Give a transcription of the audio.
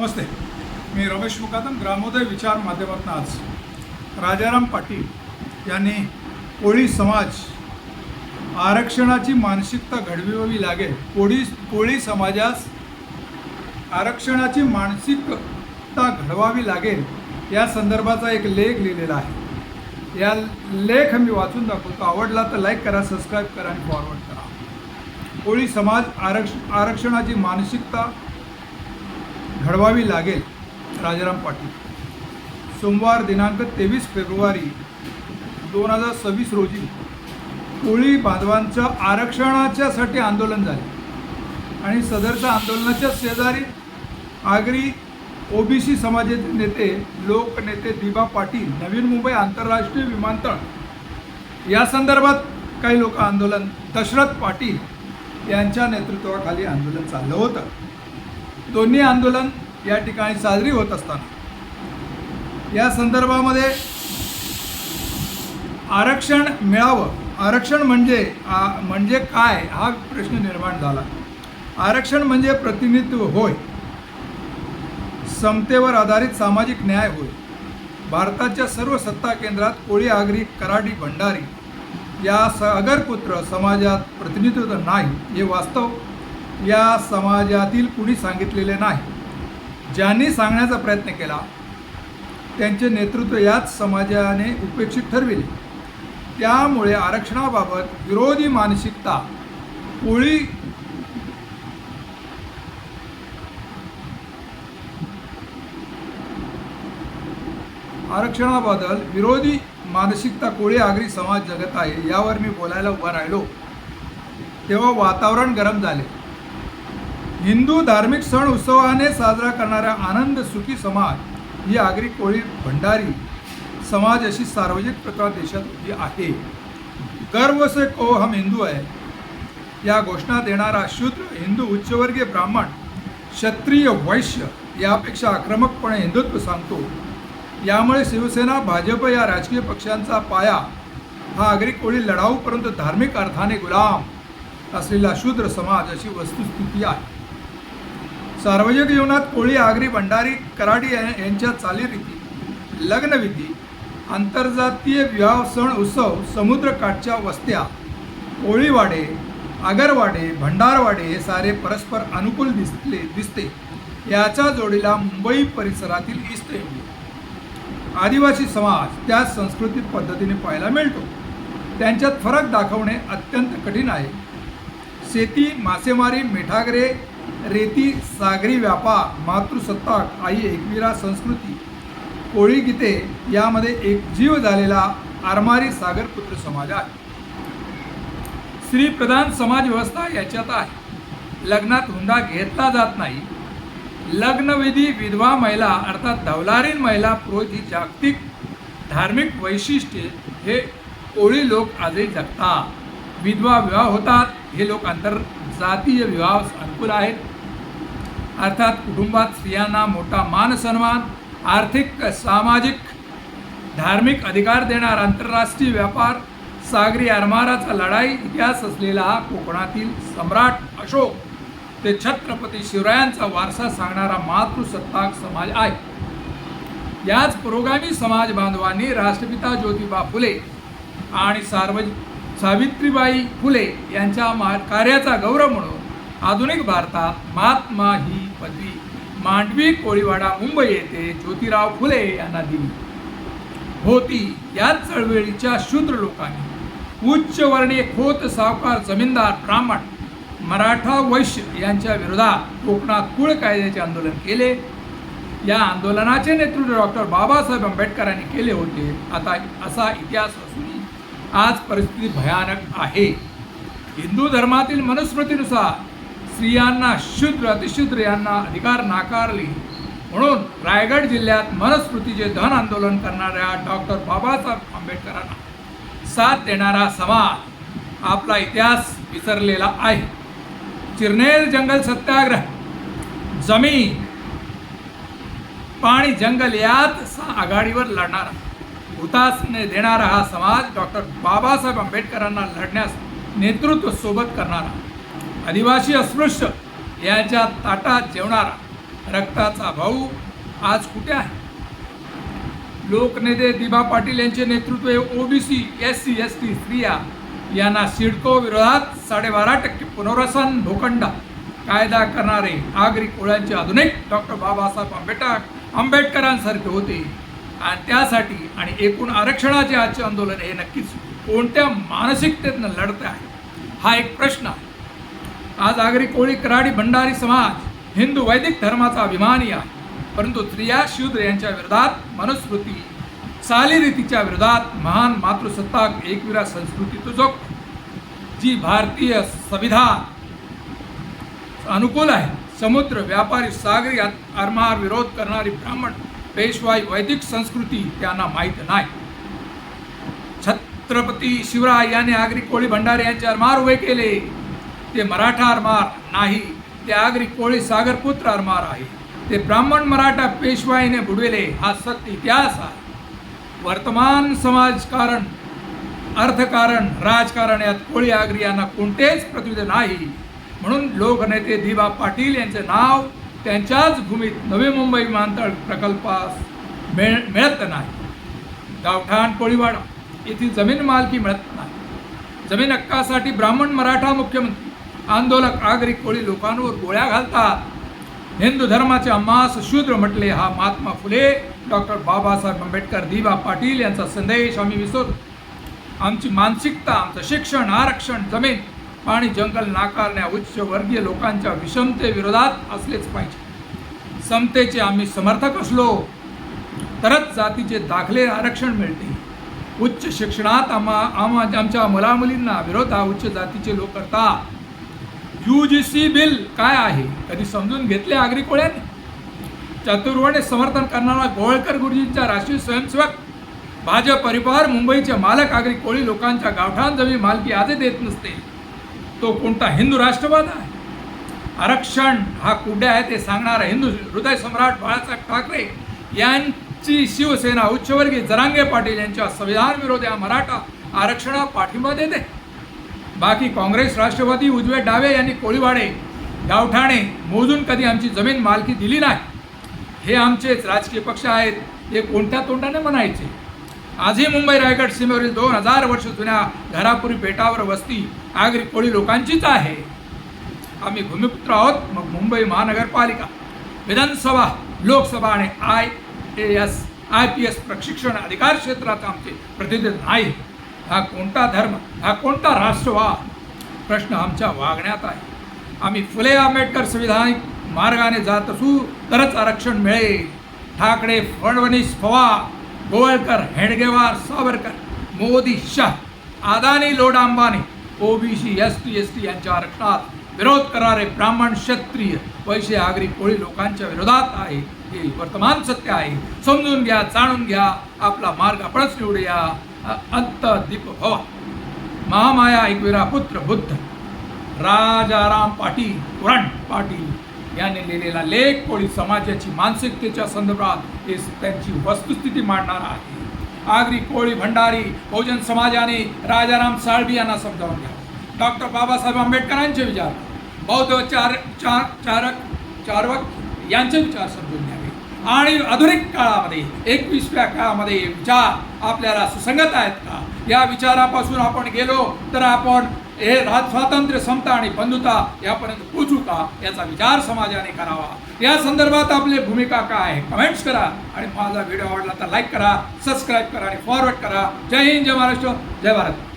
नमस्ते, मी रमेश मुकादम, ग्रामोदय विचार माध्यमातून आज राजाराम पाटील यांनी कोळी समाज आरक्षणाची मानसिकता घडवावी लागेल, कोळी समाजास आरक्षणाची मानसिकता घडवावी लागेल या संदर्भाचा एक लेख लिहिलेला आहे। या लेख मी वाचून दाखवतो। आवडला तर लाईक करा, सबस्क्राईब करा आणि फॉरवर्ड करा। कोळी समाज आरक्षणाची मानसिकता घडवावी लागेल, राजाराम पाटील। सोमवार दिनांक 23 फेब्रुवारी 2026 रोजी कोळी बांधवांच्या आरक्षणाच्यासाठी आंदोलन झाले आणि सदरच्या आंदोलनाच्या शेजारी आगरी ओबीसी समाजाचे नेते लोकनेते दिबा पाटील, नवीन मुंबई आंतरराष्ट्रीय विमानतळ या संदर्भात काही लोक आंदोलन, दशरथ पाटील यांच्या नेतृत्वाखाली आंदोलन चाललं होतं। दोन्ही आंदोलन या ठिकाणी साजरी होत असताना या संदर्भामध्ये आरक्षण मिळावं, आरक्षण म्हणजे काय हा प्रश्न निर्माण झाला। आरक्षण म्हणजे प्रतिनिधित्व होय, समतेवर आधारित सामाजिक न्याय होय। भारताच्या सर्व सत्ता केंद्रात कोळी, आगरी, कराडी, भंडारी या सागरपुत्र समाजात प्रतिनिधित्व नाही हे वास्तव या समाजातील कुणी सांगितलेले नाही। ज्यांनी सांगण्याचा प्रयत्न केला त्यांचे नेतृत्व याच समाजाने उपेक्षित ठरविले। त्यामुळे आरक्षणाबाबत विरोधी मानसिकता कोळी आरक्षणाबद्दल विरोधी मानसिकता कोळी आगरी समाज जगत आहे। यावर मी बोलायला उभा राहिलो तेव्हा वातावरण गरम झाले। हिंदू धार्मिक सण उत्सवाने साजरा करणारा आनंद सुखी समाज ही आगरी, कोळी, भंडारी समाज अशी सार्वजनिक प्रथा देशात होती आहे। गर्व से को हम हिंदू है या घोषणा देणारा शूद्र, हिंदू, उच्चवर्गीय, ब्राह्मण, क्षत्रिय, वैश्य यापेक्षा आक्रमकपणे हिंदुत्व सांगतो। यामुळे शिवसेना, भाजप या राजकीय पक्षांचा पाया हा आगरी, कोळी, लढाऊ परंतु धार्मिक अर्थाने गुलाम असलेला शूद्र समाज अशी वस्तुस्थिती आहे। सार्वजनिक जीवनात कोळी, आगरी, भंडारी, कराडी यांच्या चालीरीती, लग्नविधी, आंतरजातीय विवाह, सण उत्सव, समुद्रकाठच्या वस्त्या, कोळीवाडे, आगरवाडे, भंडारवाडे हे सारे परस्पर अनुकूल दिसते। याच्या जोडीला मुंबई परिसरातील ईस्ट इंडिया आदिवासी समाज त्या संस्कृती पद्धतीने पाहायला मिळतो। त्यांच्यात फरक दाखवणे अत्यंत कठीण आहे। शेती, मासेमारी, मिठागरे, रेती, सागरी व्यापार, मातृसत्ताक, आई एकविरा संस्कृती, कोळी गीते यामध्ये एक जीव झालेला आरमारी सागरपुत्र समाज आहे। स्त्रीप्रधान समाज व्यवस्था याच्यात आहे। लग्नात हुंडा घेतला जात नाही। लग्नविधी, विधवा महिला अर्थात धवलारीन महिला, पुरोहित ही जागतिक धार्मिक वैशिष्ट्ये हे कोळी लोक आजही जगतात। विधवा विवाह होतात। हे लोक आंतरजातीय विवाहास अनुकूल आहेत। अर्थात कुटुंबात स्त्रियांना मोठा मान सन्मान, आर्थिक, सामाजिक, धार्मिक अधिकार देणारा आंतरराष्ट्रीय व्यापार, सागरी आरमाराचा लढाई इतिहास असलेला हा कोकणातील सम्राट अशोक ते छत्रपती शिवरायांचा वारसा सांगणारा मातृसत्ताक समाज आहे। याच पुरोगामी समाज बांधवांनी राष्ट्रपिता ज्योतिबा फुले आणि सावित्रीबाई फुले यांच्या कार्याचा गौरव म्हणून आधुनिक भारतात महात्मा ही पदवी मांडवी, कोळीवाडा, मुंबई येथे ज्योतिराव फुले यांना दिली होती। याच चळवळीच्या शूद्र लोकांनी उच्चवर्णीय खोत, सावकार, जमीनदार, ब्राह्मण, मराठा, वैश्य यांच्या विरोधात कोकणात कुळ कायद्याचे आंदोलन केले। या आंदोलनाचे नेतृत्व डॉक्टर बाबासाहेब आंबेडकरांनी केले होते। आता असा इतिहास असूनही आज परिस्थिती भयानक आहे। हिंदू धर्मातील मनुस्मृतीनुसार स्त्रियांना शूद्र, अतिशूद्र यांना अधिकार नाकारले म्हणून रायगड जिल्ह्यात मनुस्मृतीचे धन आंदोलन करणाऱ्या डॉक्टर बाबासाहेब आंबेडकरांना साथ देणारा समाज आपला इतिहास विसरलेला आहे। चिरनेर जंगल सत्याग्रह, जमीन, पाणी, जंगल यात आघाडीवर लढणारा, हुतात्म्य देणारा हा समाज डॉक्टर बाबासाहेब आंबेडकरांना लढण्यास नेतृत्व सोबत करणारा, आदिवासी अस्पृश्य यांच्या ताटात जेवणारा, रक्ताचा भाऊ आज कुठे आहे? लोकनेते दिबा पाटील यांचे नेतृत्व ओबीसी SC ST स्त्रिया यांना सिडको विरोधात 12.5% पुनर्वसन भूखंड कायदा करणारे आगरी कोळ्यांचे आधुनिक डॉक्टर बाबासाहेब आंबेडकरांसारखे होते आणि त्यासाठी आणि एकूण आरक्षणाचे आजचे आंदोलन हे नक्कीच कोणत्या मानसिकतेतनं लढते आहे हा एक प्रश्न आहे. आज आगरी कोळी कराडी भंडारी समाज हिंदू वैदिक धर्माचा अभिमानी आहे, परंतु स्त्रिया शूद्र यांच्या विरोधात मनुस्मृती चालीरीतीच्या विरोधात महान मातृसत्ताक एकविरा संस्कृती तुझोक जी भारतीय संविधान अनुकूल आहे, समुद्र व्यापारी सागरी आरमार विरोध करणारी ब्राह्मण पेशवाई वैदिक संस्कृती त्यांना माहीत नाही. छत्रपती शिवराय यांनी आगरी कोळी भंडारी यांचे आरमार उभे केले. ते मराठा आरमार नाही, ते आगरी कोळी सागरपुत्र आरमार आहे. ते ब्राह्मण मराठा पेशवाईने बुडविले हा सत्य इतिहास आहे. वर्तमान समाजकारण अर्थकारण राजकारण यात कोळी आगरी यांना कोणतेच प्रतिनिधी नाही. म्हणून लोकनेते दिबा पाटील यांचे नाव त्यांच्याच भूमीत नवी मुंबई विमानतळ प्रकल्पास मिळत नाही. गावठाण कोळीवाडा येथील जमीन मालकी मिळत नाही. जमीन हक्कासाठी ब्राह्मण मराठा मुख्यमंत्री आंदोलक आगरी कोळी लोकांवर गोळ्या घालतात. हिंदू धर्माचे अम्मास शूद्र म्हटले हा महात्मा फुले डॉक्टर बाबासाहेब आंबेडकर दिबा पाटील यांचा संदेश आम्ही विसरतो. आमची मानसिकता आमचं शिक्षण आरक्षण जमीन पाणी जंगल नाकारण्या उच्च वर्गीय लोकांच्या विषमते विरोधात असलेच पाहिजे. समतेचे आम्ही समर्थक असलो तरच जातीचे दाखले आरक्षण मिळते. उच्च शिक्षणात आमच्या मुलामुलींना विरोध हा उच्च जातीचे लोक करतात. UGC बिल काय आहे कधी समजून घेतले आगरी कोळ्यांनी? चतुर्वर्णे समर्थन करणारा गोळकर गुरुजींचा राष्ट्रीय स्वयंसेवक भाजप परिवार मुंबईचे मालक आगरी कोळी लोकांच्या गावठाण जमीन मालकी आजही देत नसते. तो कोणता हिंदू राष्ट्रवाद आहे? आरक्षण हा कुठे आहे ते सांगणारा हिंदू हृदय सम्राट बाळासाहेब ठाकरे यांची शिवसेना उच्चवर्गीय जरांगे पाटील यांच्या संविधान विरोधी मराठा आरक्षणाला पाठिंबा देते. बाकी काँग्रेस राष्ट्रवादी उजवे डावे यांनी कोळीवाडे गावठाणे मोजून कधी आमची जमीन मालकी दिली नाही. हे आमचेच राजकीय पक्ष आहेत, हे कोणत्या तोंडाने म्हणायचे? आजही मुंबई रायगड सीमेवरील 2000 वर्ष जुन्या घरापुरी बेटावर वस्ती आगरी कोळी लोकांचीच आहे. आम्ही भूमिपुत्र आहोत. मग मुंबई महानगरपालिका विधानसभा लोकसभा आणि IAS IPS प्रशिक्षण अधिकार क्षेत्रात आमचे प्रतिनिधी नाही. हा कोणता धर्म हा कोणता राष्ट्रवाद? प्रश्न आमच्या वागण्यात आहे. आम्ही फुले आंबेडकर संविधानिक मार्गाने जात असू तरच आरक्षण मिळेल. Thackeray Fadnavis Pawar Govalkar Hedgewar Savarkar Modi Shah Adani Lodha Ambani OBC ST ST यांच्या आरक्षणात विरोध करणारे ब्राह्मण क्षत्रिय वैश्य आगरी कोळी लोकांच्या विरोधात आहे. हे वर्तमान सत्य आहे. समजून घ्या, जाणून घ्या. आपला मार्ग आपणच निवडूया. अंत दीप भवा. महामाया एकविरा पुत्र बुद्ध राजाराम पाटील कुरण पाटील यांनी लिहिलेला लेख कोळी समाजाची मानसिकतेच्या संदर्भात हे त्यांची वस्तुस्थिती मांडणारा आहे. आगरी कोळी भंडारी बहुजन समाजाने राजाराम साळवी यांना समजावून घ्यावं. डॉक्टर बाबासाहेब आंबेडकरांचे विचार बौद्ध चारवक यांचे विचार समजून घ्यावे आणि आधुनिक काळामध्ये 21व्या काळामध्ये विचार आपल्याला सुसंगत आहेत का? या विचारापासून आपण गेलो तर आपण हे स्वातंत्र्य समता आणि बंधुता यापर्यंत पोचू का याचा विचार समाजाने करावा. या संदर्भात आपली भूमिका काय आहे कमेंट्स करा आणि माझा व्हिडिओ आवडला तर लाईक करा, सबस्क्राईब करा आणि फॉरवर्ड करा. जय हिंद, जय महाराष्ट्र, जय भारत.